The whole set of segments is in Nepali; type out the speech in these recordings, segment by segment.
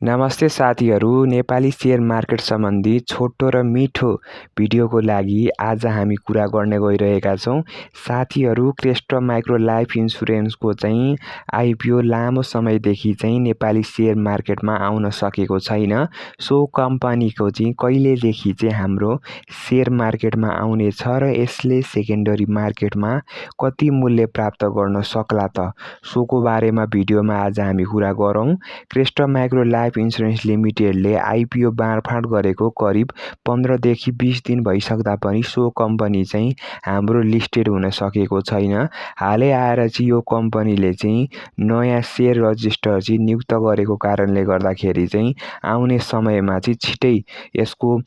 नमस्ते साथीहरू, नेपाली सेयर मार्केट सम्बन्धी छोटो र मिठो भिडियोको लागि आज हामी कुरा गर्ने गइरहेका छौँ। साथीहरू, क्रेस्ट्रो माइक्रो लाइफ इन्सुरेन्सको चाहिँ आइपिओ लामो समयदेखि चाहिँ नेपाली सेयर मार्केटमा आउन सकेको छैन। सो कम्पनीको चाहिँ कहिलेदेखि चाहिँ हाम्रो सेयर मार्केटमा आउनेछ र यसले सेकेन्डरी मार्केटमा कति मूल्य प्राप्त गर्न सक्ला त? सोको बारेमा भिडियोमा आज हामी कुरा गरौँ। क्रेस्ट्रो माइक्रो लाइफ इन्सुरेन्स लिमिटेडले आइपिओ बाँडफाँड गरेको करिब 15 देखि 20 दिन भइसक्दा पनि सो कम्पनी चाहिँ हाम्रो लिस्टेड हुन सकेको छैन। हालै आएर चाहिँ यो कम्पनीले चाहिँ नयाँ सेयर रजिस्टर चाहिँ नियुक्त गरेको कारणले गर्दाखेरि चाहिँ आउने समयमा चाहिँ छिटै यसको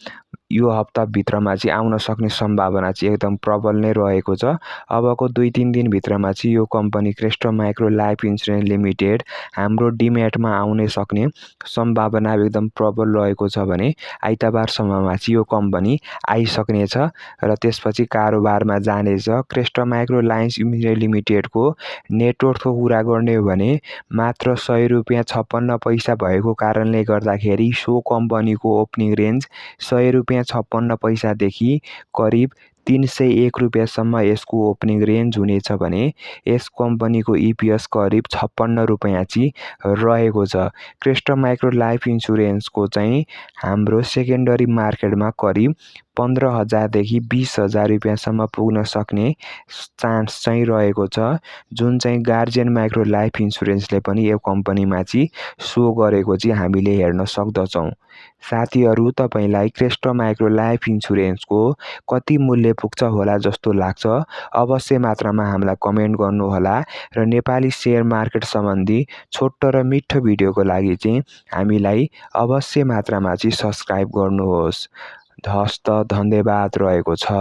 यो हप्ताभित्रमा चाहिँ आउन सक्ने सम्भावना चाहिँ एकदम प्रबल नै रहेको छ। अबको 2-3 दिनभित्रमा चाहिँ यो कम्पनी क्रेस्ट्रो माइक्रो लाइफ इन्सुरेन्स लिमिटेड हाम्रो डिम्याटमा आउन सक्ने सम्भावना एकदम प्रबल रहेको छ भने आइतबारसम्ममा चाहिँ यो कम्पनी आइसक्नेछ र त्यसपछि कारोबारमा जानेछ। क्रेस्ट्रो माइक्रो लाइफ इन्सुरेन्स लिमिटेडको नेटवर्थको कुरा गर्ने हो भने मात्र ₹100.56 भएको कारणले गर्दाखेरि सो कम्पनीको ओपनिङ रेन्ज ₹100.56 देखि करिब ₹301 यसको ओपनिङ रेन्ज हुनेछ भने यस कम्पनीको इपिएस करिब ₹56 चाहिँ रहेको छ। क्रेस्ट्रो माइक्रो लाइफ इन्सुरेन्सको चाहिँ हाम्रो सेकेन्डरी मार्केटमा करिब 15,000 देखि 20,000 रुपियाँसम्म पुग्न सक्ने चान्स चाहिँ रहेको छ, जुन चाहिँ गार्जियन माइक्रो लाइफ इन्सुरेन्सले पनि यो कम्पनीमा चाहिँ सो गरेको चाहिँ हामीले हेर्न सक्दछौँ। साथीहरू, तपाईलाई क्रेस्ट्रो माइक्रो लाइफ इन्सुरेन्सको कति मूल्य पुग्छ होला जस्तो लाग्छ? अवश्य मात्रामा हामीलाई कमेन्ट गर्नुहोला र नेपाली सेयर मार्केट सम्बन्धी छोटो र मिठो भिडियोको लागि चाहिँ हामीलाई अवश्य मात्रामा चाहिँ सब्सक्राइब गर्नुहोस्। हस्त धन्यवाद रहेको छ।